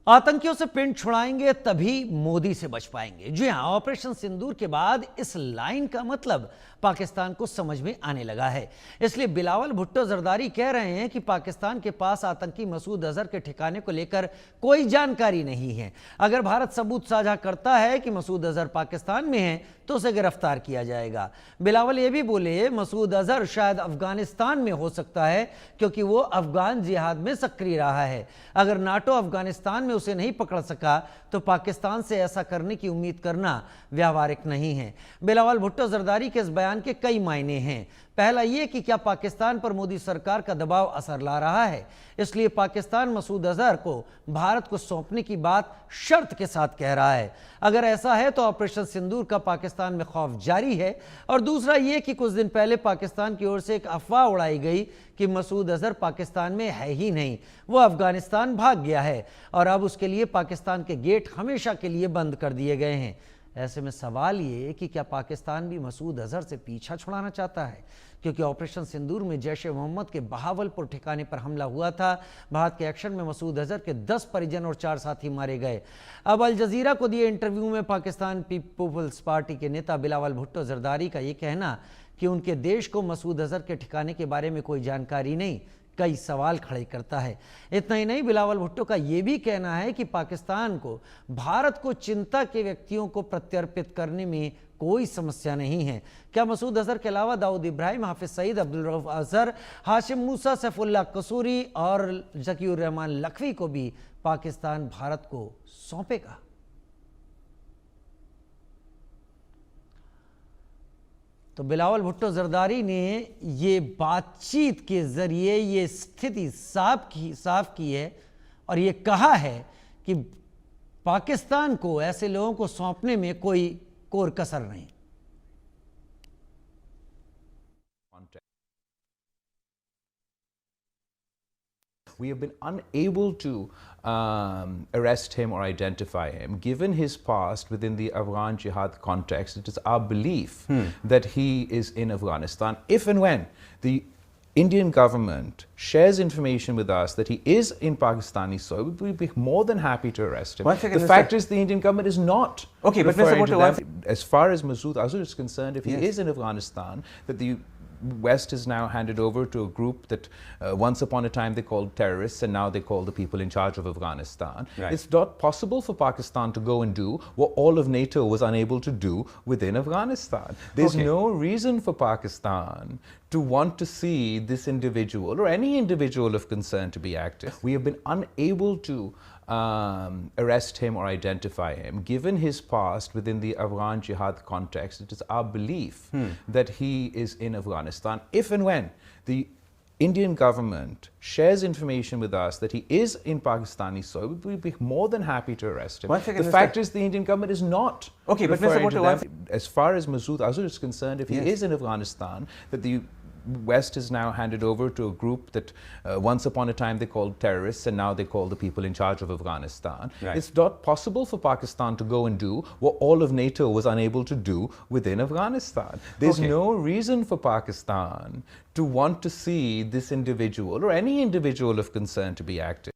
आतंकियों से पिंड छुड़ाएंगे तभी मोदी से बच पाएंगे। जी हां, ऑपरेशन सिंदूर के बाद इस लाइन का मतलब पाकिस्तान को समझ में आने लगा है। इसलिए बिलावल भुट्टो जरदारी कह रहे हैं कि पाकिस्तान के पास आतंकी मसूद अजहर के ठिकाने को लेकर कोई जानकारी नहीं है। अगर भारत सबूत साझा करता है कि मसूद अजहर पाकिस्तान में है तो उसे गिरफ्तार किया जाएगा। बिलावल ये भी बोले, मसूद अजहर शायद अफगानिस्तान में हो सकता है क्योंकि वो अफगान जिहाद में सक्रिय रहा है। अगर नाटो अफगानिस्तान में उसे नहीं पकड़ सका तो पाकिस्तान से ऐसा करने की उम्मीद करना व्यावहारिक नहीं है। बिलावल भुट्टो जरदारी के इस बयान के कई मायने हैं। पहला ये कि क्या पाकिस्तान पर मोदी सरकार का दबाव असर ला रहा है, इसलिए पाकिस्तान मसूद अजहर को भारत को सौंपने की बात शर्त के साथ कह रहा है। अगर ऐसा है तो ऑपरेशन सिंदूर का पाकिस्तान में खौफ जारी है। और दूसरा ये कि कुछ दिन पहले पाकिस्तान की ओर से एक अफवाह उड़ाई गई कि मसूद अजहर पाकिस्तान में है ही नहीं, वो अफगानिस्तान भाग गया है और अब उसके लिए पाकिस्तान के गेट हमेशा के लिए बंद कर दिए गए हैं। ऐसे में सवाल ये कि क्या पाकिस्तान भी मसूद अजहर से पीछा छुड़ाना चाहता है, क्योंकि ऑपरेशन सिंदूर में जैश ए मोहम्मद के बहावलपुर ठिकाने पर हमला हुआ था। भारत के एक्शन में मसूद अजहर के 10 परिजन और 4 साथी मारे गए। अब अल जजीरा को दिए इंटरव्यू में पाकिस्तान पीपुल्स पार्टी के नेता बिलावल भुट्टो जरदारी का ये कहना कि उनके देश को मसूद अजहर के ठिकाने के बारे में कोई जानकारी नहीं, कई सवाल खड़े करता है। इतना ही नहीं, बिलावल भुट्टो का यह भी कहना है कि पाकिस्तान को भारत को चिंता के व्यक्तियों को प्रत्यर्पित करने में कोई समस्या नहीं है। क्या मसूद अजहर के अलावा दाऊद इब्राहिम, हाफिज सईद, अब्दुल रऊफ अजहर, हाशिम मूसा, सैफुल्लाह कसूरी और जकीउर रहमान लखवी को भी पाकिस्तान भारत को सौंपेगा? तो बिलावल भुट्टो जरदारी ने ये बातचीत के जरिए ये स्थिति साफ की है और ये कहा है कि पाकिस्तान को ऐसे लोगों को सौंपने में कोई कोर कसर नहीं। We have been unable to arrest him or identify him. Given his past within the Afghan jihad context, it is our belief that he is in Afghanistan. If and when the Indian government shares information with us that he is in Pakistani soil, we will be more than happy to arrest him. The fact is the Indian government is not. Okay, but Mr. Bhutto, as far as Masood Azhar is concerned, if he is in Afghanistan, that the West is now handed over to a group that once upon a time they called terrorists and now they call the people in charge of Afghanistan. Right. It's not possible for Pakistan to go and do what all of NATO was unable to do within Afghanistan. There's no reason for Pakistan to want to see this individual or any individual of concern to be active. We have been unable to arrest him or identify him. Given his past within the Afghan jihad context, it is our belief that he is in Afghanistan. If and when the Indian government shares information with us that he is in Pakistani soil, we will be more than happy to arrest him. The fact is the Indian government is not. Okay, but Mr. Bhutto, as far as Masood Azhar is concerned, if he is in Afghanistan, that the West is now handed over to a group that once upon a time they called terrorists and now they call the people in charge of Afghanistan. Right. It's not possible for Pakistan to go and do what all of NATO was unable to do within Afghanistan. There's no reason for Pakistan to want to see this individual or any individual of concern to be active.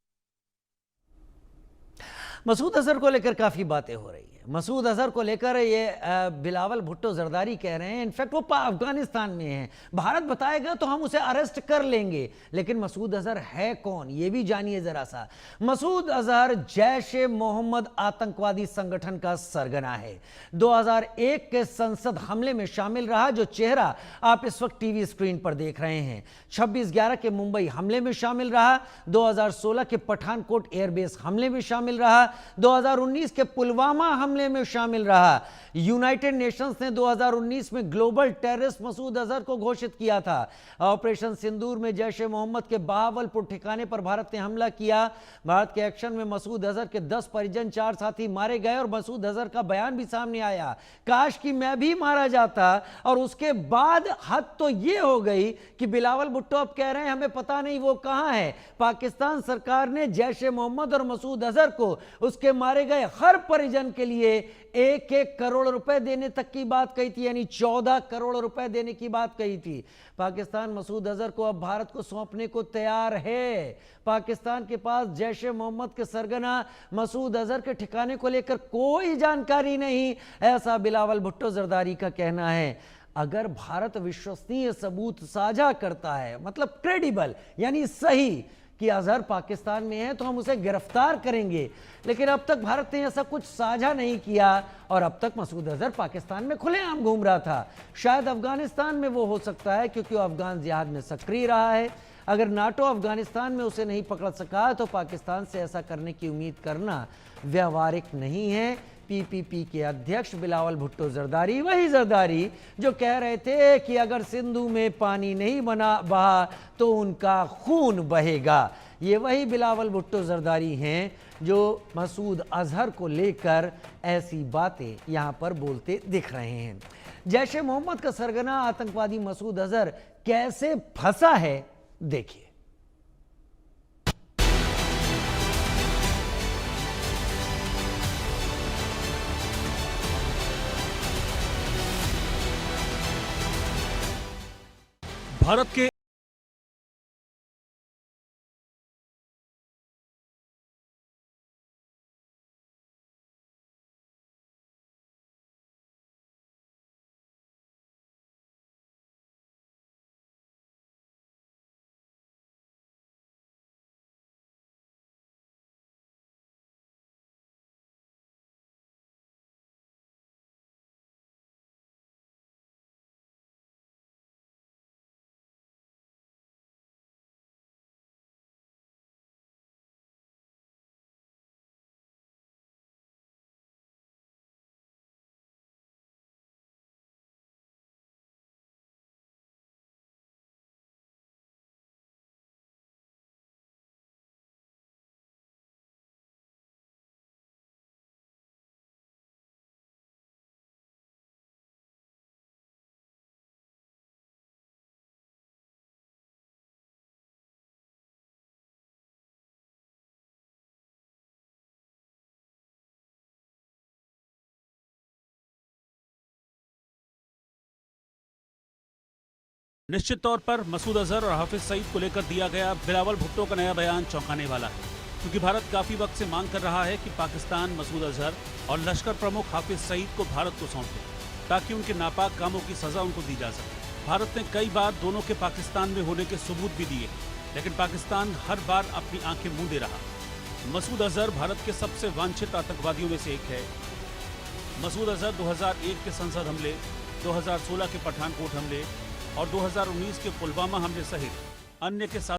Masood Azhar को लेकर काफ़ी बातें हो रही हैं। मसूद अजहर को लेकर ये बिलावल भुट्टो जरदारी कह रहे हैं इनफैक्ट वो अफगानिस्तान में हैं, भारत बताएगा तो हम उसे अरेस्ट कर लेंगे। लेकिन मसूद अजहर है कौन, ये भी जानिए ज़रा सा। मसूद अजहर जैश ए मोहम्मद आतंकवादी संगठन का सरगना है। 2001 के संसद हमले में शामिल रहा, जो चेहरा आप इस वक्त टीवी स्क्रीन पर देख रहे हैं। 26/11 के मुंबई हमले में शामिल रहा, 2016 के पठानकोट एयरबेस हमले में शामिल रहा, 2019 के पुलवामा हमले में शामिल रहा। यूनाइटेड नेशंस ने 2019 में ग्लोबल टेररिस्ट मसूद अजहर को घोषित किया था। ऑपरेशन सिंदूर में जैश ए मोहम्मद के बहावलपुर ठिकाने पर भारत ने हमला किया। भारत के एक्शन में मसूद अजहर के 10 परिजन, 4 साथी मारे गए और मसूद अजहर का बयान भी सामने आया, काश कि मैं भी मारा जाता। और उसके बाद हद तो ये हो गई कि बिलावल भुट्टो अब कह रहे हैं हमें पता नहीं वो कहां है। पाकिस्तान सरकार ने जैश ए मोहम्मद और मसूद अजहर को उसके मारे गए हर परिजन के लिए लिए 1-1 करोड़ रुपए देने तक की बात कही थी, यानी 14 करोड़ रुपए देने की बात कही थी। पाकिस्तान मसूद अजहर को अब भारत को सौंपने को तैयार है। पाकिस्तान के पास जैश ए मोहम्मद के सरगना मसूद अजहर के ठिकाने को लेकर कोई जानकारी नहीं, ऐसा बिलावल भुट्टो जरदारी का कहना है। अगर भारत विश्वसनीय सबूत साझा करता है, मतलब क्रेडिबल यानी सही, कि अजहर पाकिस्तान में है, तो हम उसे गिरफ्तार करेंगे। लेकिन अब तक भारत ने ऐसा कुछ साझा नहीं किया और अब तक मसूद अजहर पाकिस्तान में खुलेआम घूम रहा था। शायद अफगानिस्तान में वो हो सकता है, क्योंकि वो अफगान जिहाद में सक्रिय रहा है। अगर नाटो अफगानिस्तान में उसे नहीं पकड़ सका तो पाकिस्तान से ऐसा करने की उम्मीद करना व्यावहारिक नहीं है। पीपीपी के अध्यक्ष बिलावल भुट्टो जरदारी, वही जरदारी जो कह रहे थे कि अगर सिंधु में पानी नहीं बहा तो उनका खून बहेगा। ये वही बिलावल भुट्टो जरदारी हैं जो मसूद अजहर को लेकर ऐसी बातें यहाँ पर बोलते दिख रहे हैं। जैश ए मोहम्मद का सरगना आतंकवादी मसूद अजहर कैसे फंसा है, देखिए। भारत के निश्चित तौर पर मसूद अजहर और हाफिज सईद को लेकर दिया गया बिलावल भुट्टो का नया बयान चौंकाने वाला है, क्योंकि भारत काफी वक्त से मांग कर रहा है कि पाकिस्तान मसूद अजहर और लश्कर प्रमुख हाफिज सईद को भारत को सौंपे, ताकि उनके नापाक कामों की सजा उनको दी जा सके। भारत ने कई बार दोनों के पाकिस्तान में होने के सबूत भी दिए, लेकिन पाकिस्तान हर बार अपनी आंखें मूंदे रहा। मसूद अजहर भारत के सबसे वांछित आतंकवादियों में से एक है। मसूद अजहर 2001 के संसद हमले, 2016 के पठानकोट हमले और 2019 के पुलवामा हमले सहित अन्य के साथ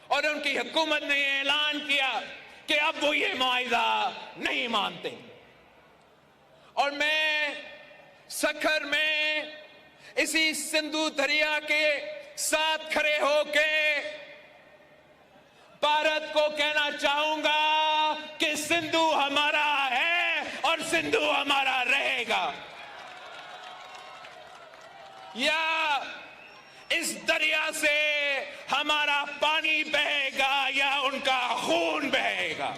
और उनकी हुकूमत ने ऐलान किया कि अब वो ये मुआहिदा नहीं मानते। और मैं सखर में इसी सिंधु दरिया के साथ खड़े होके भारत को कहना चाहूंगा कि सिंधु हमारा है और सिंधु हमारा रहेगा। या इस दरिया से हमारा पानी बहेगा या उनका खून बहेगा।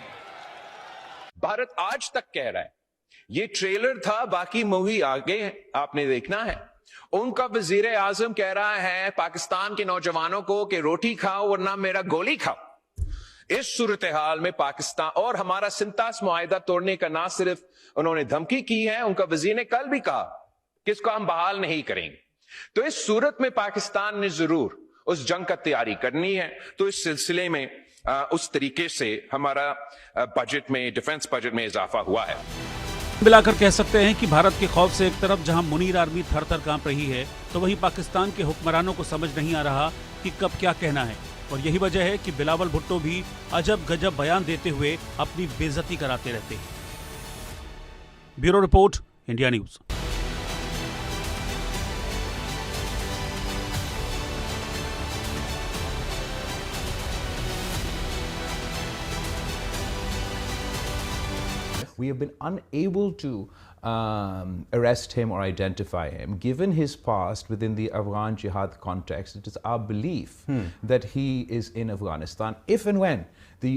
भारत आज तक कह रहा है, ये ट्रेलर था, बाकी मूवी आगे आपने देखना है। उनका वजीर आजम कह रहा है पाकिस्तान के नौजवानों को कि रोटी खाओ वरना मेरा गोली खाओ। इस सूरत हाल में पाकिस्तान और हमारा सिंतास मुआहिदा तोड़ने का ना सिर्फ उन्होंने धमकी की है, उनका वजीर ने कल भी कहा कि इसको हम बहाल नहीं करेंगे। तो इस सूरत में पाकिस्तान ने जरूर उस जंग का तैयारी करनी है। तो इस सिलसिले में उस तरीके से हमारा बजट में, डिफेंस बजट में इजाफा हुआ है। मिलाकर कह सकते हैं कि भारत के खौफ से एक तरफ जहां मुनीर आर्मी थर थर कांप रही है, तो वहीं पाकिस्तान के हुक्मरानों को समझ नहीं आ रहा कि कब क्या कहना है। और यही वजह है कि बिलावल भुट्टो भी अजब गजब बयान देते हुए अपनी बेइज्जती कराते रहते हैं। Bureau report, India news. We have been unable to arrest him or identify him. Given his past within the Afghan jihad context, it is our belief that he is in Afghanistan. If and when the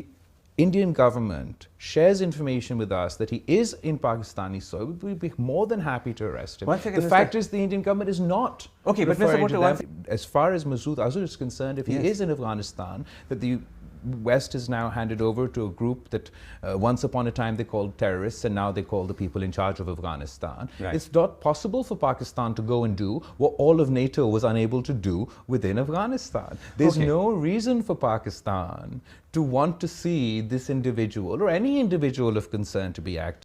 Indian government shares information with us that he is in Pakistani soil, we will be more than happy to arrest him. One second, the Mr. fact is the Indian government is not Okay, but Mr. referring to Bhutto, them. As far as Masood Azhar is concerned, if he Yes. is in Afghanistan, that the West is now handed over to a group that once upon a time they called terrorists and now they call the people in charge of Afghanistan. Right. It's not possible for Pakistan to go and do what all of NATO was unable to do within Afghanistan. There's Okay. no reason for Pakistan to want to see this individual or any individual of concern to be active